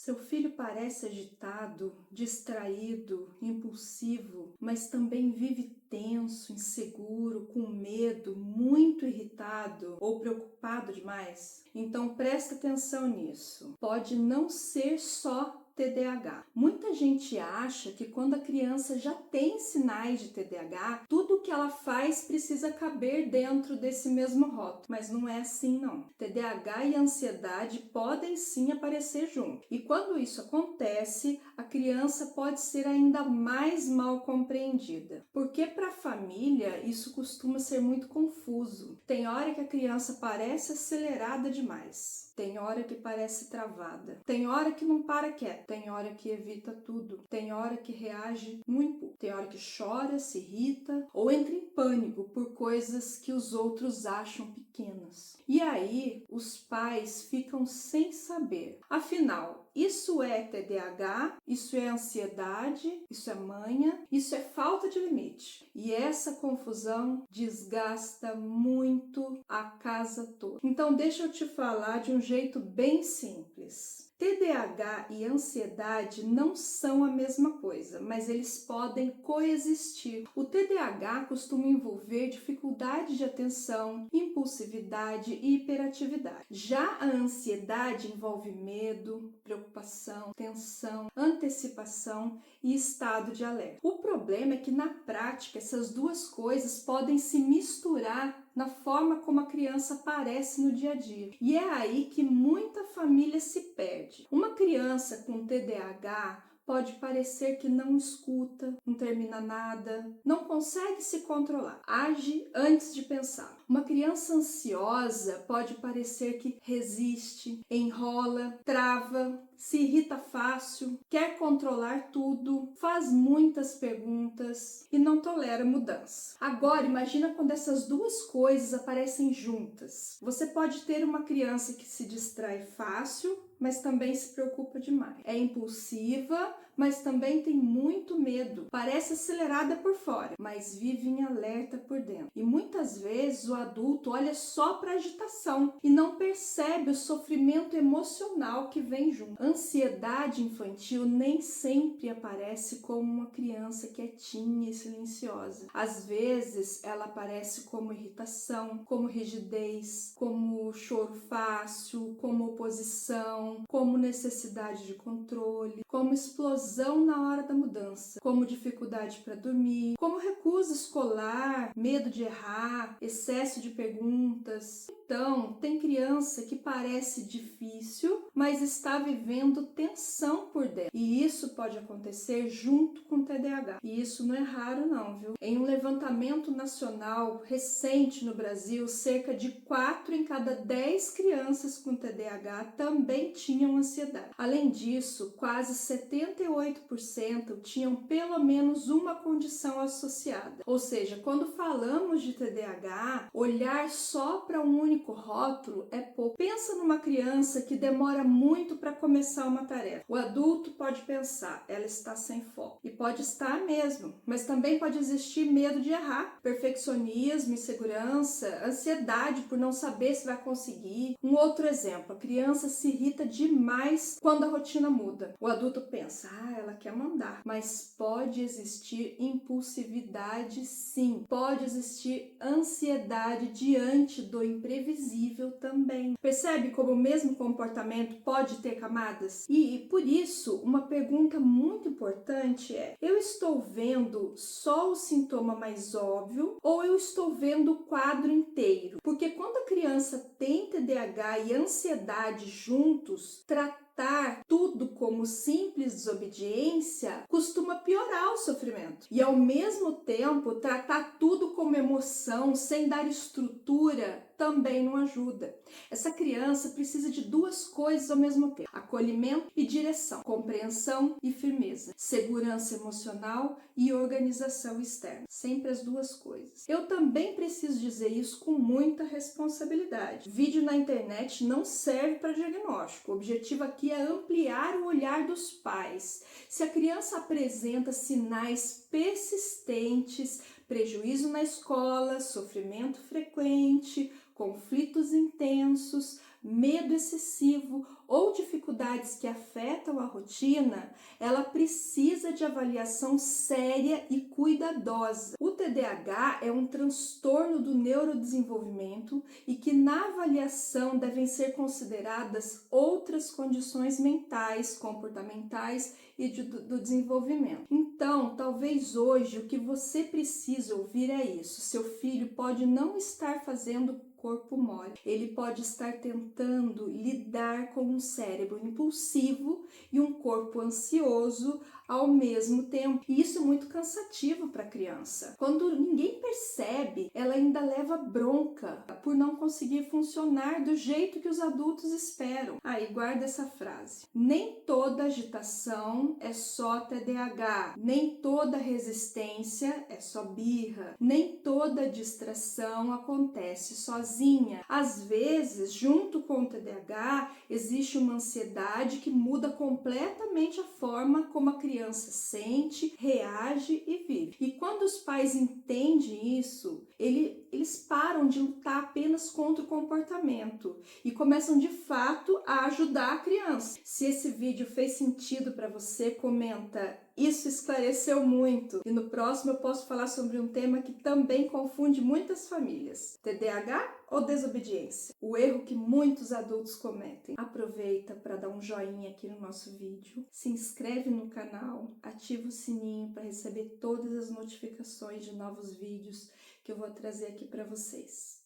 Seu filho parece agitado, distraído, impulsivo, mas também vive tenso, inseguro, com medo, muito irritado ou preocupado demais? Então presta atenção nisso. Pode não ser só TDAH. Muita gente acha que quando a criança já tem sinais de TDAH, tudo o que ela faz precisa caber dentro desse mesmo rótulo, mas não é assim não. TDAH e ansiedade podem sim aparecer juntos. E quando isso acontece, a criança pode ser ainda mais mal compreendida, porque para a família isso costuma ser muito confuso. Tem hora que a criança parece acelerada demais. Tem hora que parece travada. Tem hora que não para quieto. Tem hora que evita tudo. Tem hora que reage no impulso. Tem hora que chora, se irrita ou entra em pânico por coisas que os outros acham pequenas. E aí, os pais ficam sem saber. Afinal, isso é TDAH? Isso é ansiedade? Isso é manha? Isso é falta de limite. E essa confusão desgasta muito a casa toda. Então, deixa eu te falar de um jeito bem simples. TDAH e ansiedade não são a mesma coisa, mas eles podem coexistir. O TDAH costuma envolver dificuldade de atenção, impulsividade e hiperatividade. Já a ansiedade envolve medo, preocupação, tensão, antecipação e estado de alerta. O problema é que na prática essas duas coisas podem se misturar na forma como a criança aparece no dia a dia. E é aí que muita família se perde. Uma criança com TDAH pode parecer que não escuta, não termina nada, não consegue se controlar, age antes de pensar. Uma criança ansiosa pode parecer que resiste, enrola, trava, se irrita fácil, quer controlar tudo, faz muitas perguntas e não tolera mudança. Agora, imagina quando essas duas coisas aparecem juntas. Você pode ter uma criança que se distrai fácil, mas também se preocupa demais. É impulsiva, mas também tem muito medo. Parece acelerada por fora, mas vive em alerta por dentro. E muitas vezes o adulto olha só para a agitação e não percebe o sofrimento emocional que vem junto. Ansiedade infantil nem sempre aparece como uma criança quietinha e silenciosa. Às vezes ela aparece como irritação, como rigidez, como choro fácil, como oposição, como necessidade de controle, como explosão na hora da mudança, como dificuldade para dormir, como recusa escolar, medo de errar, excesso de perguntas. Então, tem criança que parece difícil, mas está vivendo tensão por dentro. E isso pode acontecer junto com o TDAH. E isso não é raro não, viu? Em um levantamento nacional recente no Brasil, cerca de 4 em cada 10 crianças com TDAH também tinham ansiedade. Além disso, quase 78% tinham pelo menos uma condição associada. Ou seja, quando falamos de TDAH, olhar só para um único rótulo é pouco. Pensa numa criança que demora muito para começar uma tarefa. O adulto pode pensar, ela está sem foco. E pode estar mesmo, mas também pode existir medo de errar, perfeccionismo, insegurança, ansiedade por não saber se vai conseguir. Um outro exemplo, a criança se irrita demais quando a rotina muda. O adulto pensa, ela quer mandar. Mas pode existir impulsividade sim. Pode existir ansiedade diante do imprevisível também. Percebe como o mesmo comportamento pode ter camadas? E por isso, uma pergunta muito importante é: eu estou vendo só o sintoma mais óbvio ou eu estou vendo o quadro inteiro? Porque quando a criança tem TDAH e ansiedade juntos, tratar tudo como simples desobediência costuma piorar o sofrimento. E ao mesmo tempo, tratar tudo como emoção, sem dar estrutura, também não ajuda. Essa criança precisa de duas coisas ao mesmo tempo: acolhimento e direção, compreensão e firmeza, segurança emocional e organização externa. Sempre as duas coisas. Eu também preciso dizer isso com muita responsabilidade. Vídeo na internet não serve para diagnóstico. O objetivo aqui é ampliar o olhar dos pais. Se a criança apresenta sinais persistentes, prejuízo na escola, sofrimento frequente, conflitos intensos, medo excessivo ou dificuldades que afetam a rotina, ela precisa de avaliação séria e cuidadosa. O TDAH é um transtorno do neurodesenvolvimento e que na avaliação devem ser consideradas outras condições mentais, comportamentais e do desenvolvimento. Então, talvez hoje o que você precisa ouvir é isso: seu filho pode não estar fazendo corpo mole, ele pode estar tentando lidar com um cérebro impulsivo e um corpo ansioso ao mesmo tempo. E isso é muito cansativo para a criança. Quando ninguém percebe, ela ainda leva bronca por não conseguir funcionar do jeito que os adultos esperam. Aí, guarda essa frase: nem toda agitação é só TDAH, nem toda resistência é só birra, nem toda distração acontece sozinha. Às vezes, junto com o TDAH, existe uma ansiedade que muda completamente a forma como a criança sente, reage e vive. E quando os pais entendem isso, eles param de lutar apenas contra o comportamento e começam de fato a ajudar a criança. Se esse vídeo fez sentido para você, comenta: isso esclareceu muito. E no próximo eu posso falar sobre um tema que também confunde muitas famílias: TDAH ou desobediência? O erro que muitos adultos cometem. Aproveita para dar um joinha aqui no nosso vídeo, se inscreve no canal, ativa o sininho para receber todas as notificações de novos vídeos que eu vou trazer aqui para vocês.